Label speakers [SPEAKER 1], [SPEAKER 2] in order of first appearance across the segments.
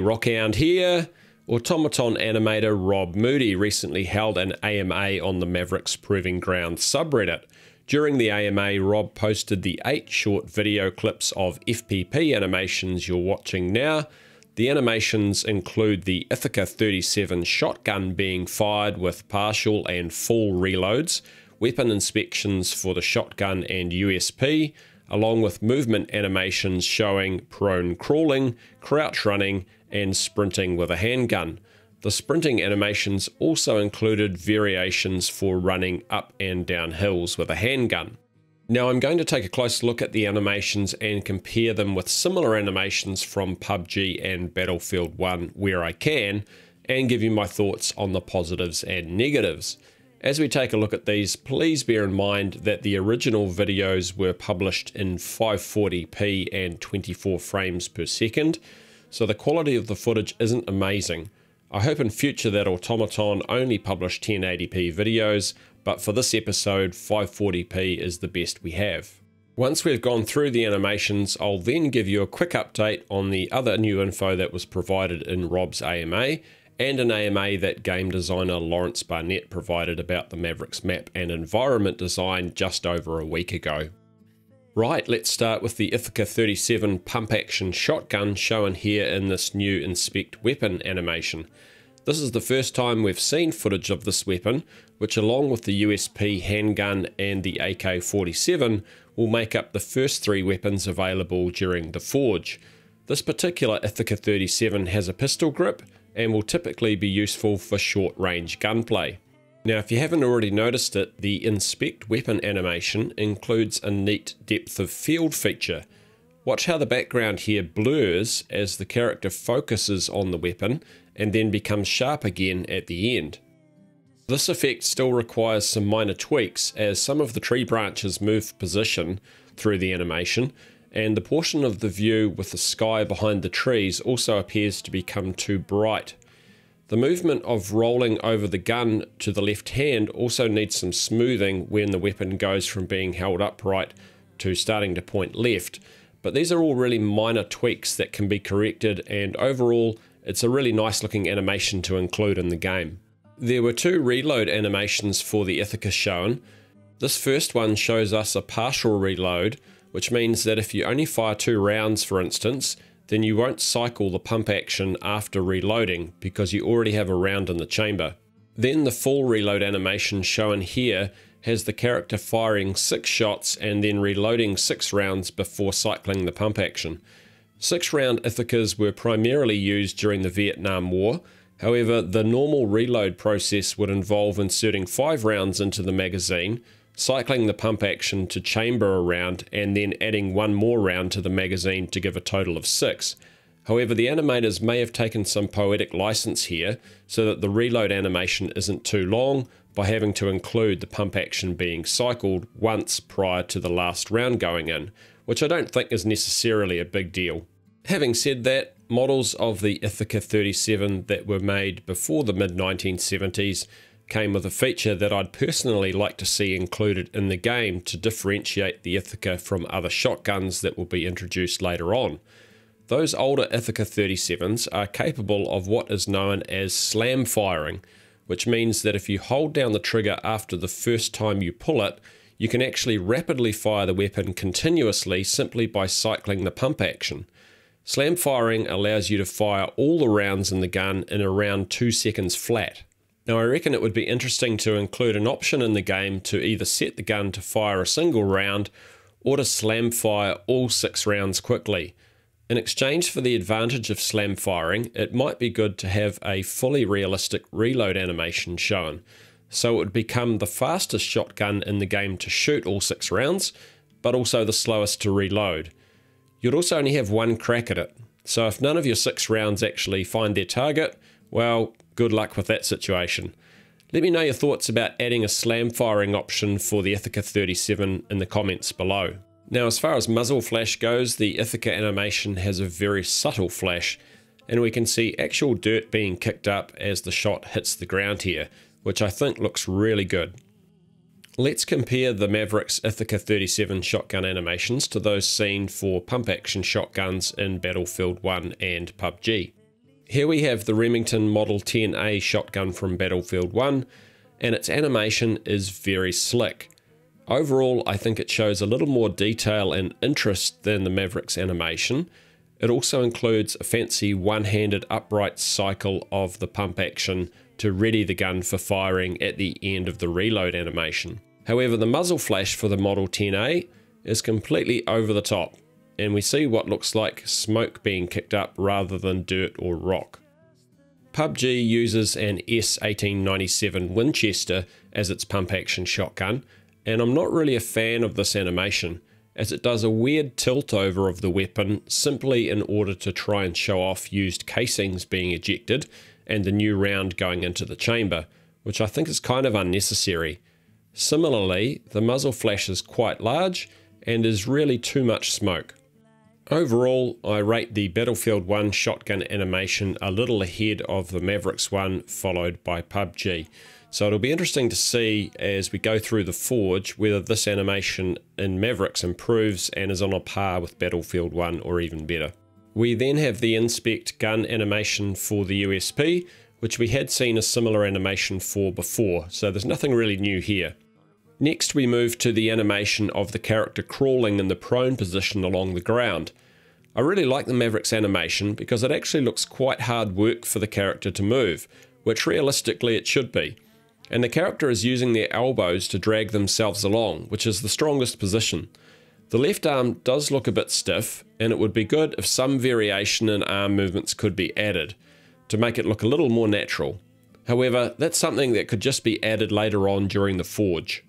[SPEAKER 1] Rockhound here. Automaton animator Rob Moody recently held an AMA on the Mavericks Proving Grounds subreddit. During the AMA, Rob posted the 8 short video clips of FPP animations you're watching now. The animations include the Ithaca 37 shotgun being fired with partial and full reloads, weapon inspections for the shotgun and USP, along with movement animations showing prone crawling, crouch running, and sprinting with a handgun. The sprinting animations also included variations for running up and down hills with a handgun. Now I'm going to take a close look at the animations and compare them with similar animations from PUBG and Battlefield 1 where I can, and give you my thoughts on the positives and negatives. As we take a look at these, please bear in mind that the original videos were published in 540p and 24 frames per second, so the quality of the footage isn't amazing. I hope in future that Automaton only publish 1080p videos, but for this episode 540p is the best we have. Once we've gone through the animations, I'll then give you a quick update on the other new info that was provided in Rob's AMA, and an AMA that game designer Lawrence Barnett provided about the Mavericks map and environment design just over a week ago. Right, let's start with the Ithaca 37 pump action shotgun shown here in this new inspect weapon animation. This is the first time we've seen footage of this weapon, which along with the USP handgun and the AK-47 will make up the first 3 weapons available during the Forge. This particular Ithaca 37 has a pistol grip and will typically be useful for short-range gunplay. Now, if you haven't already noticed it, the inspect weapon animation includes a neat depth of field feature. Watch how the background here blurs as the character focuses on the weapon and then becomes sharp again at the end. This effect still requires some minor tweaks as some of the tree branches move position through the animation, and the portion of the view with the sky behind the trees also appears to become too bright. The movement of rolling over the gun to the left hand also needs some smoothing when the weapon goes from being held upright to starting to point left, but these are all really minor tweaks that can be corrected, and overall it's a really nice looking animation to include in the game. There were 2 reload animations for the Ithaca shown. This first one shows us a partial reload, which means that if you only fire 2 rounds for instance, then you won't cycle the pump action after reloading because you already have a round in the chamber. Then the full reload animation shown here has the character firing 6 shots and then reloading 6 rounds before cycling the pump action. 6-round Ithacas were primarily used during the Vietnam War. However, the normal reload process would involve inserting 5 rounds into the magazine, cycling the pump action to chamber a round, and then adding 1 more round to the magazine to give a total of 6. However, the animators may have taken some poetic license here so that the reload animation isn't too long by having to include the pump action being cycled once prior to the last round going in, which I don't think is necessarily a big deal. Having said that, models of the Ithaca 37 that were made before the mid-1970s came with a feature that I'd personally like to see included in the game to differentiate the Ithaca from other shotguns that will be introduced later on. Those older Ithaca 37s are capable of what is known as slam firing, which means that if you hold down the trigger after the first time you pull it, you can actually rapidly fire the weapon continuously simply by cycling the pump action. Slam firing allows you to fire all the rounds in the gun in around 2 seconds flat. Now I reckon it would be interesting to include an option in the game to either set the gun to fire a single round or to slam fire all 6 rounds quickly. In exchange for the advantage of slam firing, it might be good to have a fully realistic reload animation shown, so it would become the fastest shotgun in the game to shoot all 6 rounds, but also the slowest to reload. You'd also only have 1 crack at it, so if none of your 6 rounds actually find their target, well, good luck with that situation. Let me know your thoughts about adding a slam firing option for the Ithaca 37 in the comments below. Now, as far as muzzle flash goes, the Ithaca animation has a very subtle flash, and we can see actual dirt being kicked up as the shot hits the ground here, which I think looks really good. Let's compare the Mavericks Ithaca 37 shotgun animations to those seen for pump action shotguns in Battlefield 1 and PUBG. Here we have the Remington Model 10A shotgun from Battlefield 1, and its animation is very slick. Overall, I think it shows a little more detail and interest than the Mavericks animation. It also includes a fancy one-handed upright cycle of the pump action to ready the gun for firing at the end of the reload animation. However, the muzzle flash for the Model 10A is completely over the top, and we see what looks like smoke being kicked up rather than dirt or rock. PUBG uses an S1897 Winchester as its pump action shotgun, and I'm not really a fan of this animation, as it does a weird tilt over of the weapon simply in order to try and show off used casings being ejected and the new round going into the chamber, which I think is kind of unnecessary. Similarly, the muzzle flash is quite large and is really too much smoke. Overall, I rate the Battlefield 1 shotgun animation a little ahead of the Mavericks one, followed by PUBG. So it'll be interesting to see as we go through the Forge whether this animation in Mavericks improves and is on a par with Battlefield 1 or even better. We then have the Inspect gun animation for the USP, which we had seen a similar animation for before, so there's nothing really new here. Next we move to the animation of the character crawling in the prone position along the ground. I really like the Mavericks animation because it actually looks quite hard work for the character to move, which realistically it should be. And the character is using their elbows to drag themselves along, which is the strongest position. The left arm does look a bit stiff, and it would be good if some variation in arm movements could be added to make it look a little more natural. However, that's something that could just be added later on during the Forge.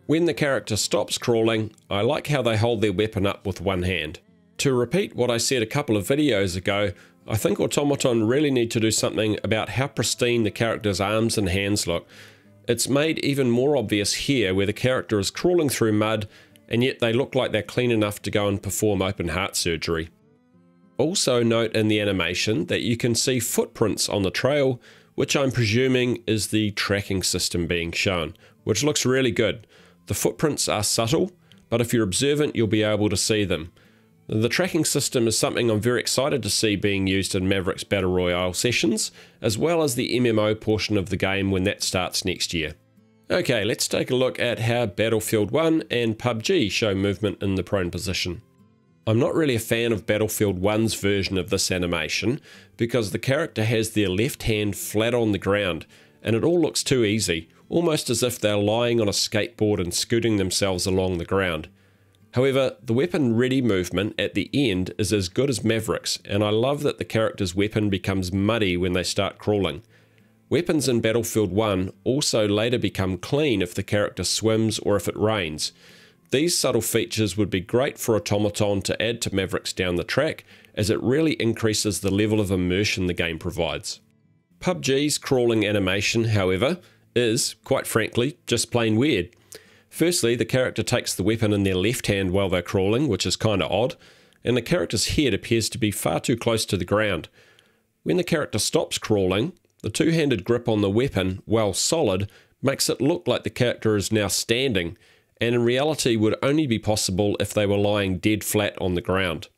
[SPEAKER 1] When the character stops crawling, I like how they hold their weapon up with one hand. To repeat what I said a couple of videos ago, I think Automaton really need to do something about how pristine the character's arms and hands look. It's made even more obvious here where the character is crawling through mud and yet they look like they're clean enough to go and perform open heart surgery. Also note in the animation that you can see footprints on the trail, which I'm presuming is the tracking system being shown, which looks really good. The footprints are subtle, but if you're observant you'll be able to see them. The tracking system is something I'm very excited to see being used in Mavericks Battle Royale sessions, as well as the MMO portion of the game when that starts next year. Okay, let's take a look at how Battlefield 1 and PUBG show movement in the prone position. I'm not really a fan of Battlefield 1's version of this animation, because the character has their left hand flat on the ground, and it all looks too easy, almost as if they're lying on a skateboard and scooting themselves along the ground. However, the weapon ready movement at the end is as good as Mavericks, and I love that the character's weapon becomes muddy when they start crawling. Weapons in Battlefield 1 also later become clean if the character swims or if it rains. These subtle features would be great for Automaton to add to Mavericks down the track, as it really increases the level of immersion the game provides. PUBG's crawling animation, however, is, quite frankly, just plain weird. Firstly, the character takes the weapon in their left hand while they're crawling, which is kinda odd, and the character's head appears to be far too close to the ground. When the character stops crawling, the two-handed grip on the weapon, while solid, makes it look like the character is now standing, and in reality would only be possible if they were lying dead flat on the ground.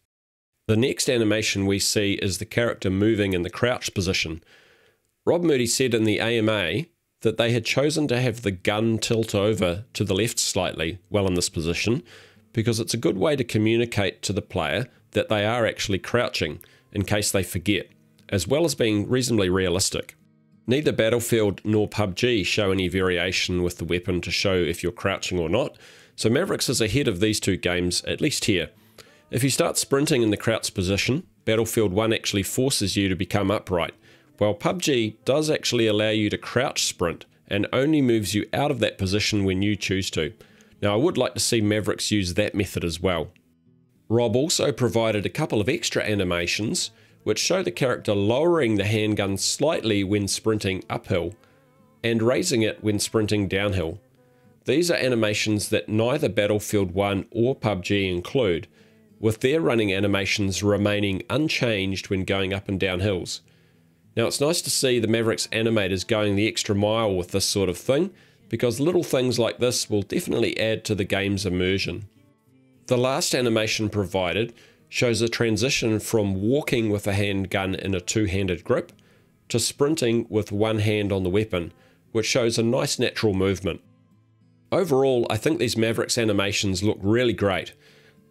[SPEAKER 1] The next animation we see is the character moving in the crouch position. Rob Moody said in the AMA that they had chosen to have the gun tilt over to the left slightly while in this position because it's a good way to communicate to the player that they are actually crouching in case they forget, as well as being reasonably realistic. Neither Battlefield nor PUBG show any variation with the weapon to show if you're crouching or not, so Mavericks is ahead of these two games, at least here. If you start sprinting in the crouch position, Battlefield 1 actually forces you to become upright, while PUBG does actually allow you to crouch sprint and only moves you out of that position when you choose to. Now I would like to see Mavericks use that method as well. Rob also provided a couple of extra animations which show the character lowering the handgun slightly when sprinting uphill and raising it when sprinting downhill. These are animations that neither Battlefield 1 or PUBG include, with their running animations remaining unchanged when going up and down hills. Now it's nice to see the Mavericks animators going the extra mile with this sort of thing, because little things like this will definitely add to the game's immersion. The last animation provided shows a transition from walking with a handgun in a two-handed grip to sprinting with one hand on the weapon, which shows a nice natural movement. Overall, I think these Mavericks animations look really great.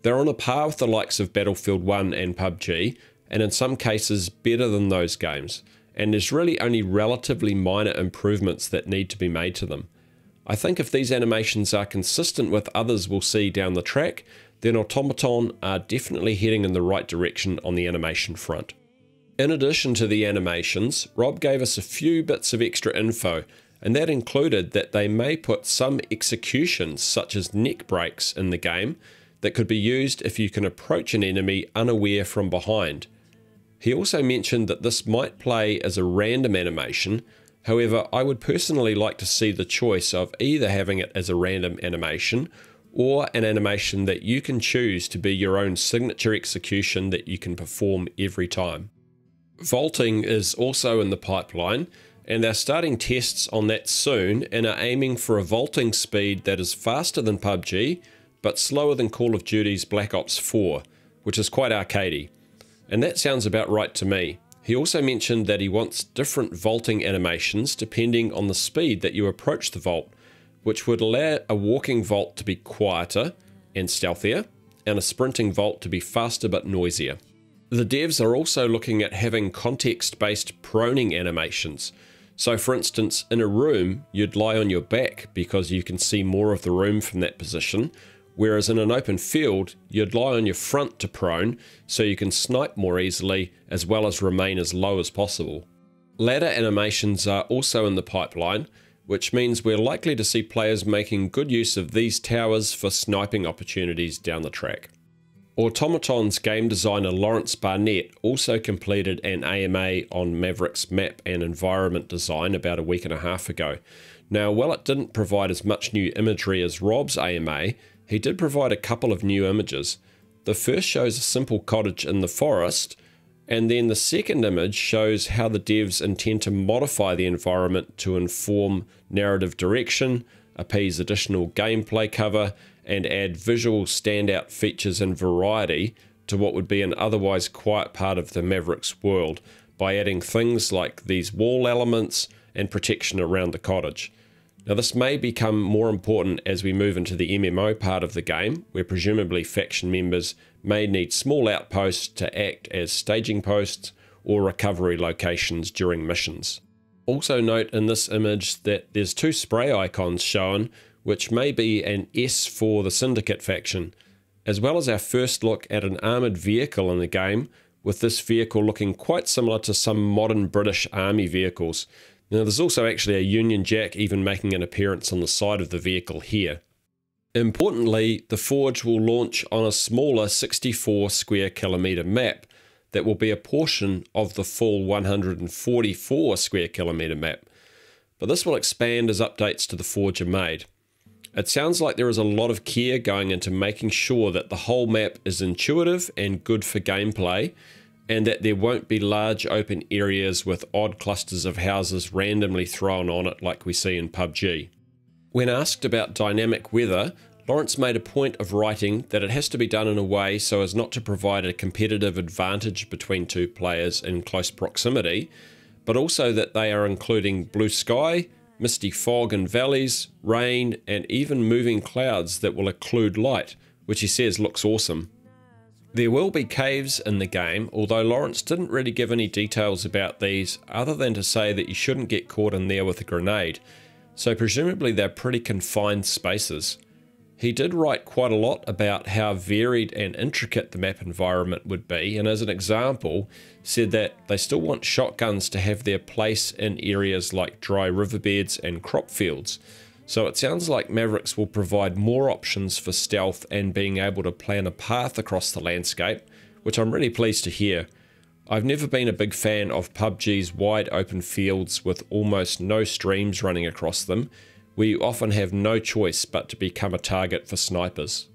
[SPEAKER 1] They're on a par with the likes of Battlefield 1 and PUBG, and in some cases better than those games, and there's really only relatively minor improvements that need to be made to them. I think if these animations are consistent with others we'll see down the track, then Automaton are definitely heading in the right direction on the animation front. In addition to the animations, Rob gave us a few bits of extra info, and that included that they may put some executions such as neck breaks in the game that could be used if you can approach an enemy unaware from behind. He also mentioned that this might play as a random animation. However, I would personally like to see the choice of either having it as a random animation or an animation that you can choose to be your own signature execution that you can perform every time. Vaulting is also in the pipeline, and they're starting tests on that soon and are aiming for a vaulting speed that is faster than PUBG but slower than Call of Duty's Black Ops 4, which is quite arcadey. And that sounds about right to me. He also mentioned that he wants different vaulting animations depending on the speed that you approach the vault, which would allow a walking vault to be quieter and stealthier, and a sprinting vault to be faster but noisier. The devs are also looking at having context-based proning animations. So for instance, in a room, you'd lie on your back because you can see more of the room from that position, whereas in an open field, you'd lie on your front to prone so you can snipe more easily as well as remain as low as possible. Ladder animations are also in the pipeline, which means we're likely to see players making good use of these towers for sniping opportunities down the track. Automaton's game designer Lawrence Barnett also completed an AMA on Mavericks map and environment design about a week and a half ago. Now, while it didn't provide as much new imagery as Rob's AMA, he did provide a couple of new images. The first shows a simple cottage in the forest, and then the second image shows how the devs intend to modify the environment to inform narrative direction, appease additional gameplay cover, and add visual standout features and variety to what would be an otherwise quiet part of the Mavericks world by adding things like these wall elements and protection around the cottage. Now this may become more important as we move into the MMO part of the game, where presumably faction members may need small outposts to act as staging posts or recovery locations during missions. Also note in this image that there's two spray icons shown, which may be an S for the Syndicate faction, as well as our first look at an armoured vehicle in the game, with this vehicle looking quite similar to some modern British Army vehicles. Now there's also actually a Union Jack even making an appearance on the side of the vehicle here. Importantly, the Forge will launch on a smaller 64 square kilometre map that will be a portion of the full 144 square kilometre map, but this will expand as updates to the Forge are made. It sounds like there is a lot of care going into making sure that the whole map is intuitive and good for gameplay, and that there won't be large open areas with odd clusters of houses randomly thrown on it like we see in PUBG. When asked about dynamic weather, Lawrence made a point of writing that it has to be done in a way so as not to provide a competitive advantage between two players in close proximity, but also that they are including blue sky, misty fog in valleys, rain, and even moving clouds that will occlude light, which he says looks awesome. There will be caves in the game, although Lawrence didn't really give any details about these other than to say that you shouldn't get caught in there with a grenade, so presumably they're pretty confined spaces. He did write quite a lot about how varied and intricate the map environment would be, and as an example, said that they still want shotguns to have their place in areas like dry riverbeds and crop fields. So it sounds like Mavericks will provide more options for stealth and being able to plan a path across the landscape, which I'm really pleased to hear. I've never been a big fan of PUBG's wide open fields with almost no streams running across them, where you often have no choice but to become a target for snipers.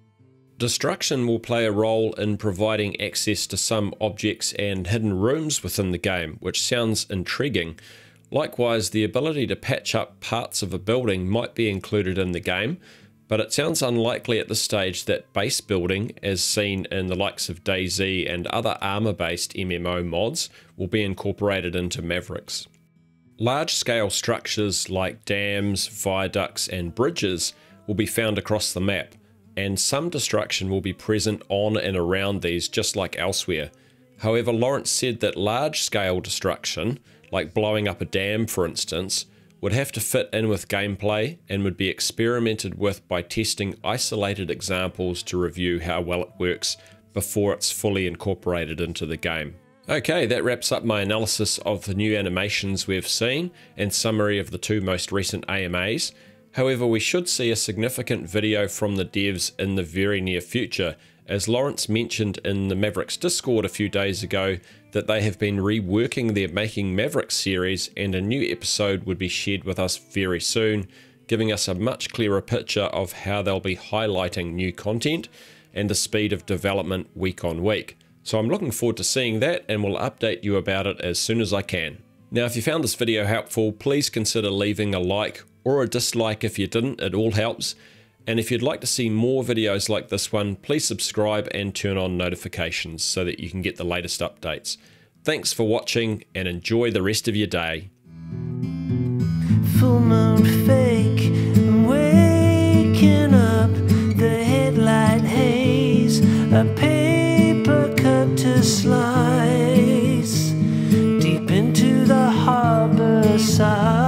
[SPEAKER 1] Destruction will play a role in providing access to some objects and hidden rooms within the game, which sounds intriguing. Likewise, the ability to patch up parts of a building might be included in the game, but it sounds unlikely at this stage that base building, as seen in the likes of DayZ and other armor-based MMO mods, will be incorporated into Mavericks. Large-scale structures like dams, viaducts and bridges will be found across the map, and some destruction will be present on and around these just like elsewhere. However, Lawrence said that large-scale destruction, like blowing up a dam for instance, would have to fit in with gameplay and would be experimented with by testing isolated examples to review how well it works before it's fully incorporated into the game. Okay, that wraps up my analysis of the new animations we've seen and summary of the two most recent AMAs. However, we should see a significant video from the devs in the very near future, as Lawrence mentioned in the Mavericks Discord a few days ago that they have been reworking their Making Mavericks series, and a new episode would be shared with us very soon, giving us a much clearer picture of how they'll be highlighting new content and the speed of development week on week. So I'm looking forward to seeing that, and will update you about it as soon as I can. Now, if you found this video helpful, please consider leaving a like or a dislike if you didn't, it all helps. And if you'd like to see more videos like this one, please subscribe and turn on notifications so that you can get the latest updates. Thanks for watching and enjoy the rest of your day.
[SPEAKER 2] Full moon fake, I'm waking up, the headlight haze, a paper cut to slice, deep into the harbor side.